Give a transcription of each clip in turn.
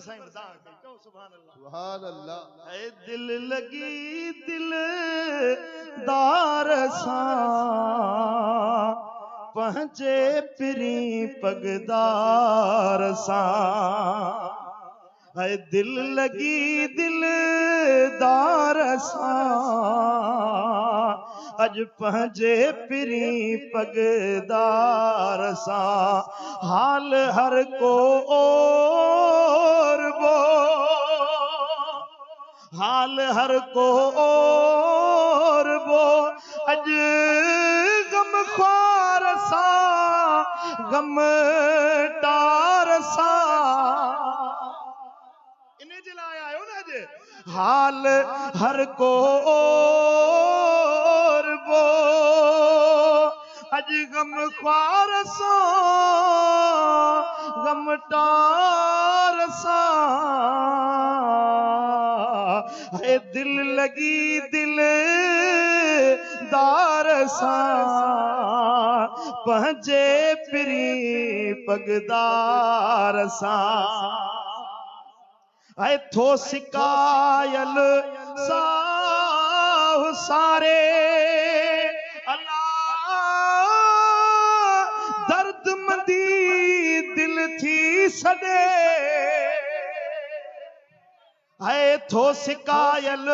साईं वदा कई चओ सुभान अल्लाह सुभान अल्लाह। ऐ दिल लगी दिलदार सां पंहिंजे पिरी पगदार सां ऐ दिल लगी दिलदार सां अज पंहिंजे पिरी पगदार सां हाल हर को और वो हाल हर को और वो अज गम ख्वार सा गम टार सा इन्हें जलाया आयो ना अज हाल हर को और वो अज गम ख्वार सा गम टार सा है दिल लगी दिलदार सां पंहिंजे पिरी पगदार सां ऐ थो सिकायल साह सारे अल्लाह दर्द मंदी दिल थी सॾे है थो सिकायल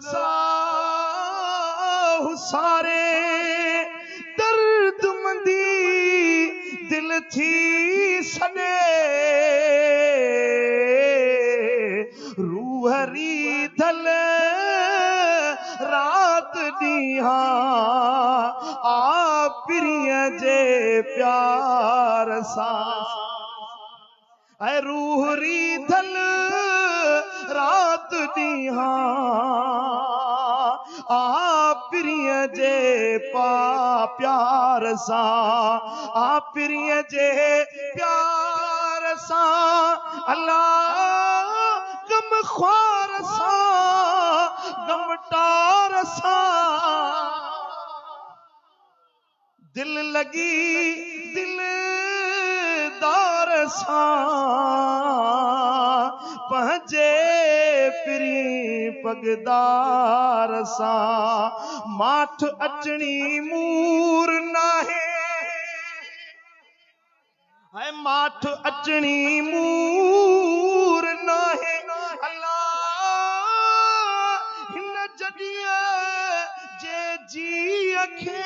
साह सारे दर्द मंदी दिल थी सॾे रूह रीधल रात ॾींहां आ पिरीअ जे प्यार सां ऐ रूह रीधल रात ॾींहां आ पिरीअ जे प्यार सां आ पिरीअ जे प्यार सां अल्लाह गम ख्वार सां गम टार सां दिल लगी दिलदार सां पंहिंजे पिरी पगदार सां माठ अचणी मूर नाहे है माठ अचणी मूर नाहे अल्लाह हिन जॾीअ जे जी खे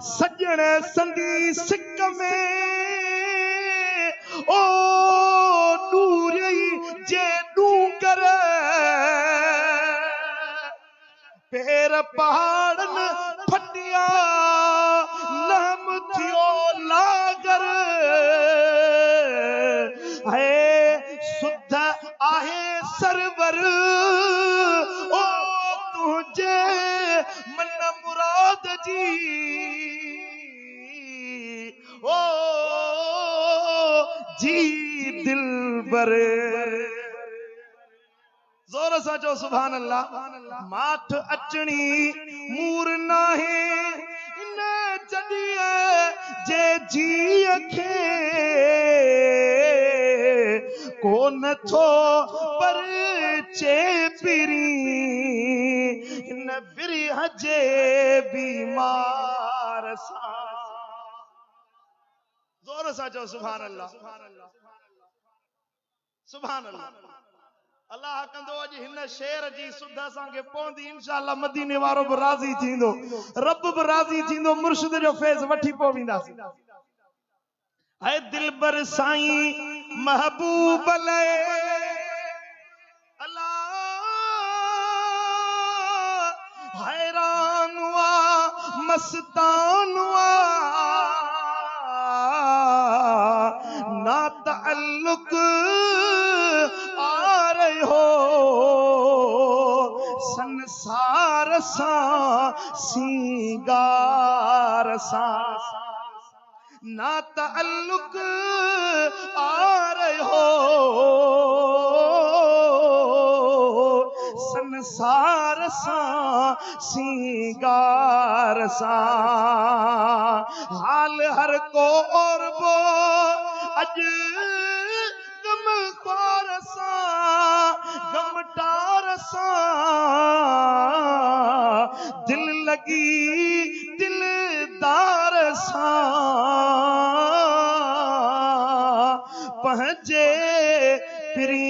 सजण संदी सिक में ओ नूरई जे डूंगर पेर पहाड़न फटिया लहम थियो लागर है सुध आहे सरवर ओ तुझे मन मुराद जी ओ जी दिल बर जोर सां चओ सुभान अल्लाह माठ अचणी मूर नाहे इन जॾीअ जे जीअ खे कोन थो पर चे पिरी इन बिरह जे बीमार सां जोर सां चओ सुभान अल्लाह सुभान अल्लाह अल्लाह कंदो अॼु हिन शेर जी सुध असांखे पवंदी इंशाअल्लाह मदीने वारो बि राज़ी थींदो रब बि राज़ी थींदो मुर्शिद जो फैज़ वठी पोइ वेंदासीं है दिलबर साईं महबूब लए अल्लाह हैरान हुआ मस्तान हुआ ना ताल्लुक आ रहे हो संसार सा सिंगार सा ना ताल्लुक आ रहे हो निसार सां सिंगार सां हाल हर को और बो अज गम ख्वार सां गमटार सां दिल लगी दिलदार सां पंहिंजे पिरी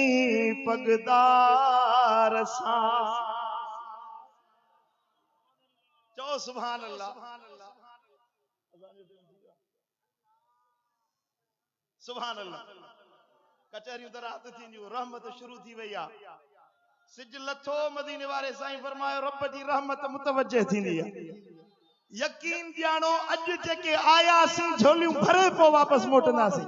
पगदार सां चओ सुभान अल्लाह सुभान अल्लाह कचहरियूं त रात थींदियूं रहमत शुरू थी वई आहे सिज लथो मदीने वारे साईं फरमायो रब जी रहमत मुतवज्जे थींदी आहे यकीन ॼाणो अॼु जेके आयासीं झोलियूं भरे पोइ वापसि मोटंदासीं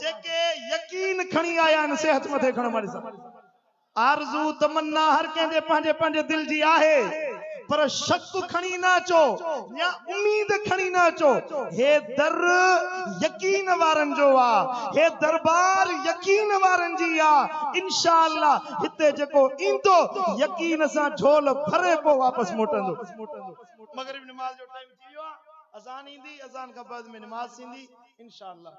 जेके यकीन खणी आया आहिनि सेहत मथे खणो मारी आरज़ू तमन्ना हर कंहिंजे पंहिंजे पंहिंजे दिल जी आहे पर शक खणी न अचो या उम्मीद खणी न अचो हे दर यकीन वारनि जो आहे हे दरबार यकीन वारनि जी आहे इंशाअल्लाह हिते जेको ईंदो यकीन सां झोल भरे पोइ वापसि मोटंदो मगरिब नमाज जो टाइम थी वियो आहे अज़ान ईंदी अज़ान खां बाद में नमाज थींदी इंशाअल्लाह